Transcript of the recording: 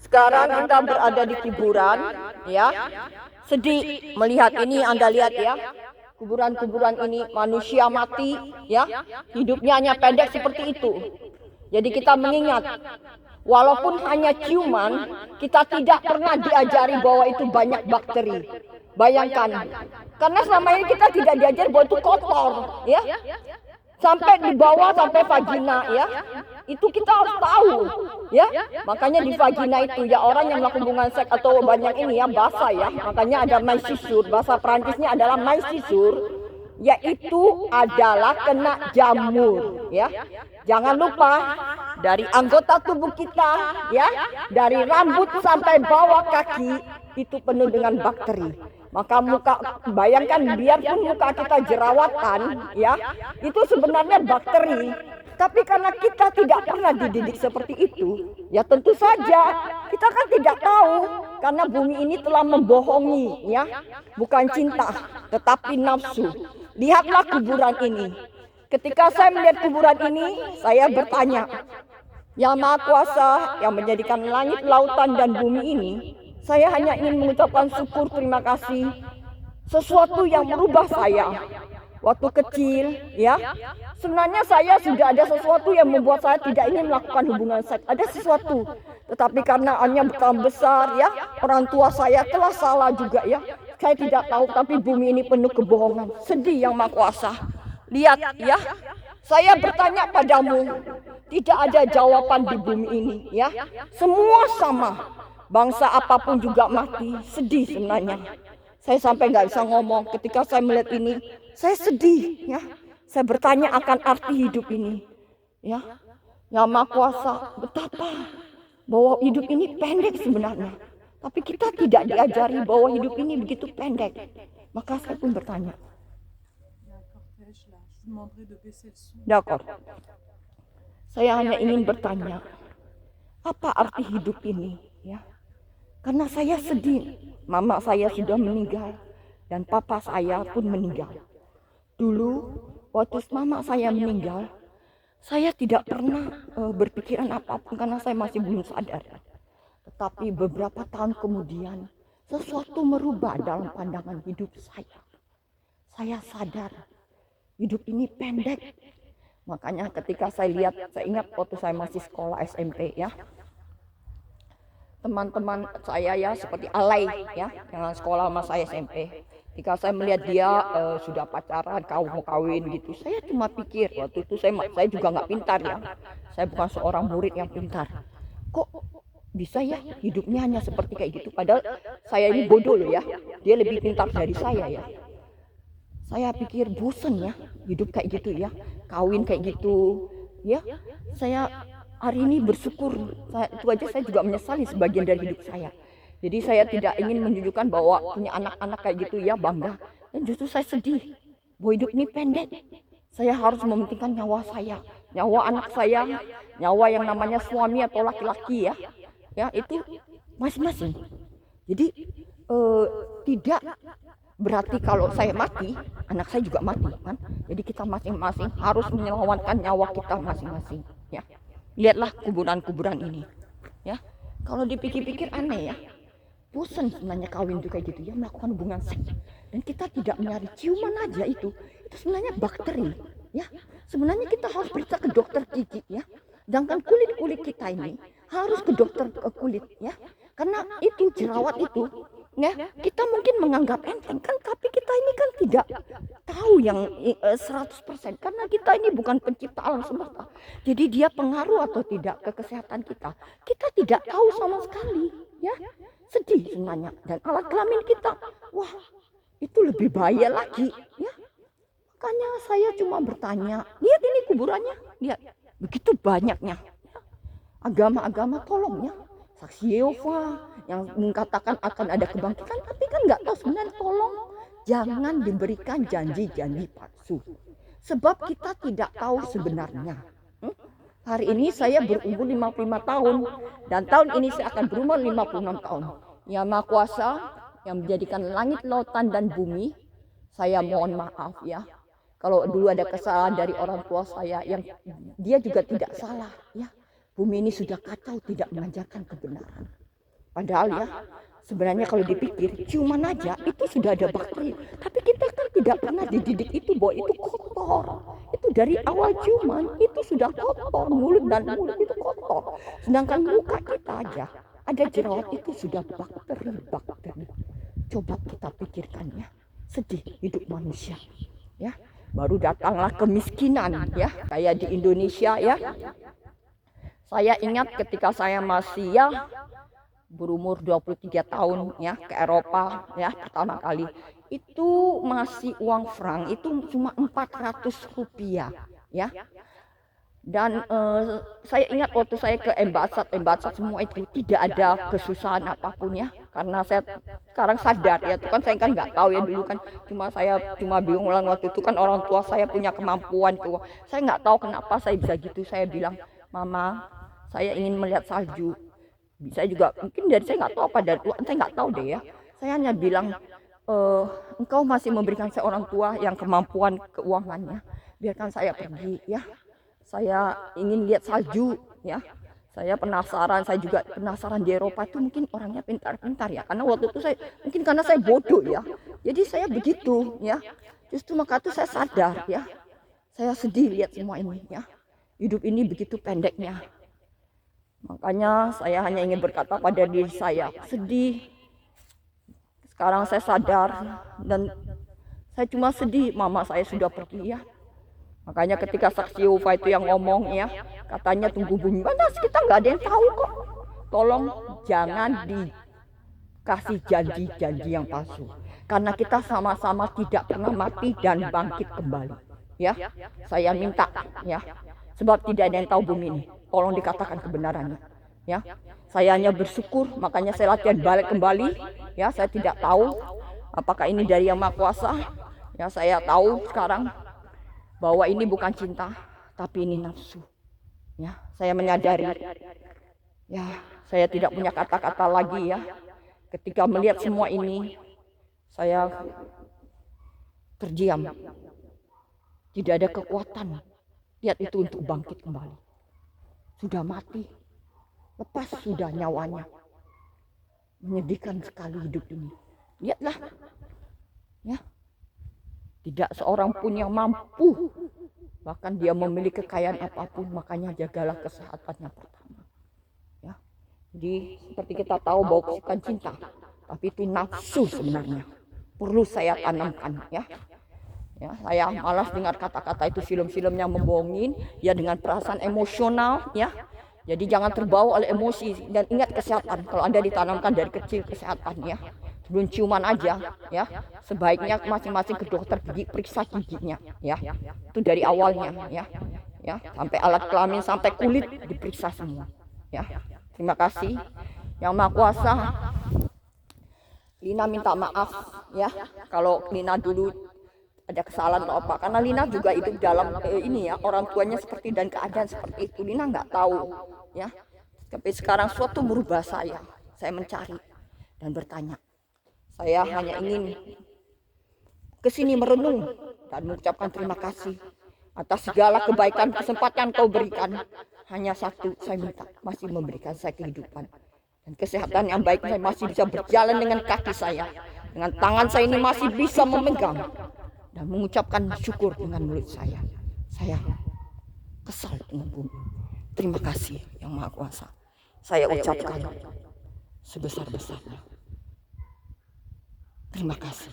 Sekarang kita berada di kuburan, ya. Sedih melihat ini, Anda lihat ya. Kuburan-kuburan ini manusia mati, ya. Hidupnya hanya pendek seperti itu. Jadi kita mengingat, walaupun hanya ciuman, kita tidak pernah diajari bahwa itu banyak bakteri. Bayangkan, karena selama ini kita tidak diajar bahwa itu kotor, ya. Sampai di bawah, sampai vagina, ya. Itu kita harus tahu, ya. Makanya di vagina itu ya, orang yang melakukan hubungan seks atau banyak ini ya, basah ya. Makanya ada maisisur, bahasa Perancisnya adalah maisisur, yaitu adalah kena jamur, ya. Jangan lupa, dari anggota tubuh kita, ya, dari rambut sampai bawah kaki itu penuh dengan bakteri. Maka muka, bayangkan biarpun muka kita jerawatan, ya, itu sebenarnya bakteri. Tapi karena kita tidak pernah dididik seperti itu, ya tentu saja kita kan tidak tahu. Karena bumi ini telah membohongi, ya, bukan cinta, tetapi nafsu. Lihatlah kuburan ini. Ketika saya melihat kuburan ini, saya bertanya, Yang Maha Kuasa yang menjadikan langit, lautan, dan bumi ini, saya hanya ingin mengucapkan syukur terima kasih. Sesuatu yang merubah saya waktu kecil, ya. Sebenarnya saya sudah ada sesuatu yang membuat saya tidak ingin melakukan hubungan seks. Ada sesuatu, tetapi karena hanya bertambah besar, ya, orang tua saya telah salah juga, ya. Saya tidak tahu, tapi bumi ini penuh kebohongan. Sedih Yang Maha Kuasa. Lihat, ya. Saya bertanya padamu, tidak ada jawaban di bumi ini, ya. Semua sama. Bangsa apapun juga mati. Sedih sebenarnya. Saya sampai nggak bisa ngomong. Ketika saya melihat ini, saya sedih, ya. Saya bertanya akan arti hidup ini, ya. Yang Maha Kuasa, betapa bahwa hidup ini pendek sebenarnya. Tapi kita tidak diajari bahwa hidup ini begitu pendek. Maka saya pun bertanya. D'accord. Saya hanya ingin bertanya, apa arti hidup ini, ya? Karena saya sedih, mama saya sudah meninggal dan papa saya pun meninggal. Dulu waktu mama saya meninggal, saya tidak pernah berpikiran apapun karena saya masih belum sadar. Tetapi beberapa tahun kemudian, sesuatu merubah dalam pandangan hidup saya. Saya sadar hidup ini pendek. Makanya ketika saya lihat, saya ingat waktu saya masih sekolah SMP, ya. Teman-teman saya ya seperti alay, ya, yang sekolah sama saya SMP. Ketika saya melihat dia sudah pacaran, mau kawin gitu, saya cuma pikir waktu itu saya juga nggak pintar, ya. Saya bukan seorang murid yang pintar. Kok bisa ya hidupnya hanya seperti kayak gitu? Padahal saya ini bodoh loh, ya. Dia lebih pintar dari saya, ya. Saya pikir bosan ya hidup kayak gitu, ya, kawin kayak gitu, ya. Saya hari ini bersyukur, itu aja saya juga menyesali sebagian dari hidup saya. Jadi saya tidak ingin menunjukkan bahwa punya anak-anak kayak gitu, ya, bangga. Dan justru saya sedih bahwa hidup ini pendek. Saya harus mementingkan nyawa saya, nyawa anak saya, nyawa yang namanya suami atau laki-laki, ya. Ya, itu masing-masing. Jadi tidak berarti kalau saya mati, anak saya juga mati, kan? Jadi kita masing-masing harus menyelamatkan nyawa kita masing-masing, ya. Lihatlah kuburan-kuburan ini, ya. Kalau dipikir-pikir aneh, ya. Bosan sebenarnya kawin juga gitu, ya, melakukan hubungan seks. Dan kita tidak mencari ciuman aja itu sebenarnya bakteri, ya. Sebenarnya kita harus periksa ke dokter gigi, ya. Sedangkan kulit-kulit kita ini harus ke dokter kulit, ya. Karena itu jerawat itu, ya, kita mungkin menganggap enteng kan, tapi kita ini kan tidak tahu yang 100% karena kita ini bukan pencipta alam semesta. Jadi dia pengaruh atau tidak ke kesehatan kita tidak tahu sama sekali, ya. Sedih sebenarnya. Dan alat kelamin kita, wah, itu lebih bahaya lagi, ya. Makanya saya cuma bertanya, lihat ini kuburannya, lihat begitu banyaknya, ya. Agama-agama tolong, ya. Saksi Yehova yang mengatakan akan ada kebangkitan, tapi kan nggak tahu sebenarnya. Tolong jangan diberikan janji-janji palsu, sebab kita tidak tahu sebenarnya. Hari ini saya berumur 55 tahun dan tahun ini saya akan berumur 56 tahun. Yang Maha Kuasa yang menjadikan langit, lautan, dan bumi, saya mohon maaf, ya. Kalau dulu ada kesalahan dari orang tua saya yang dia juga tidak salah, ya. Bumi ini sudah kacau, tidak mengajarkan kebenaran. Padahal ya, sebenarnya kalau dipikir, ciuman aja itu sudah ada bakteri. Tapi kita kan tidak pernah dididik itu bahwa itu kotor. Itu dari awal ciuman itu sudah kotor, mulut dan mulut itu kotor. Sedangkan muka kita aja ada jerawat itu sudah bakteri. Coba kita pikirkan ya, sedih hidup manusia. Ya, baru datanglah kemiskinan ya, kayak di Indonesia ya. Saya ingat ketika saya masih ya berumur 23 tahun ya ke Eropa ya pertama kali. Itu masih uang frank itu cuma 400 rupiah ya. Dan saya ingat waktu saya ke embasad semua itu tidak ada kesusahan apapun ya. Karena saya sekarang sadar ya, itu kan saya kan nggak tahu ya dulu kan, saya cuma bingung lah waktu itu kan orang tua saya punya kemampuan tuh. Saya nggak tahu kenapa saya bisa gitu. Saya bilang, "Mama, saya ingin melihat salju." Bisa juga mungkin dari saya nggak tahu apa dari Tuhan, saya nggak tahu deh ya. Saya hanya bilang, engkau masih memberikan saya orang tua yang kemampuan keuangannya, biarkan saya pergi ya. Saya ingin lihat salju ya. Saya penasaran, saya juga penasaran di Eropa itu mungkin orangnya pintar-pintar ya. Karena waktu itu saya mungkin karena saya bodoh ya. Jadi saya begitu ya. Justru maka itu saya sadar ya. Saya sedih lihat semua ini ya. Hidup ini begitu pendeknya. Makanya saya hanya ingin berkata pada diri saya, sedih. Sekarang saya sadar dan saya cuma sedih mama saya sudah pergi ya. Makanya ketika saksi Yehova itu yang ngomong ya, katanya tunggu bumi panas, kita nggak ada yang tahu kok. Tolong jangan dikasih janji-janji yang palsu. Karena kita sama-sama tidak pernah mati dan bangkit kembali. Ya, saya minta ya, sebab tidak ada yang tahu bumi ini. Tolong dikatakan kebenarannya. Ya, saya hanya bersyukur, makanya saya latihan balik kembali. Ya, saya tidak tahu apakah ini dari Yang Maha Kuasa. Ya, saya tahu sekarang bahwa ini bukan cinta, tapi ini nafsu. Ya, saya menyadari. Ya, saya tidak punya kata-kata lagi ya. Ketika melihat semua ini, saya terdiam. Tidak ada kekuatan. Lihat itu untuk bangkit kembali. Sudah mati. Lepas sudah nyawanya. Menyedihkan sekali hidup ini. Lihatlah. Ya. Tidak seorang pun yang mampu, bahkan dia memiliki kekayaan apapun, makanya jagalah kesehatannya pertama. Ya, jadi seperti kita tahu bahwa bukan cinta, tapi itu nafsu sebenarnya. Perlu saya tanamkan ya. Ya, saya malas dengar kata-kata itu film-film yang membohongin, ya dengan perasaan emosional ya. Jadi jangan terbawa oleh emosi dan ingat kesehatan. Kalau Anda ditanamkan dari kecil kesehatan ya. Sebelum ciuman aja ya, sebaiknya masing-masing ke dokter gigi periksa giginya ya. Itu dari awalnya ya. Ya, sampai alat kelamin sampai kulit diperiksa semua ya. Terima kasih Yang Maha Kuasa. Lina minta maaf ya kalau Lina dulu ada kesalahan atau apa, karena Lina juga hidup dalam ini ya, orang tuanya seperti dan keadaan seperti itu. Lina nggak tahu ya, tapi sekarang suatu merubah saya mencari dan bertanya. Saya hanya ingin kesini merenung dan mengucapkan terima kasih atas segala kebaikan kesempatan kau berikan. Hanya satu saya minta, masih memberikan saya kehidupan dan kesehatan yang baik. Saya masih bisa berjalan dengan kaki saya, dengan tangan saya ini masih bisa memegang dan mengucapkan syukur dengan mulut saya. Saya kesal dengan bumi. Terima kasih Yang Maha Kuasa. Saya ucapkan sebesar-besarnya. Terima kasih.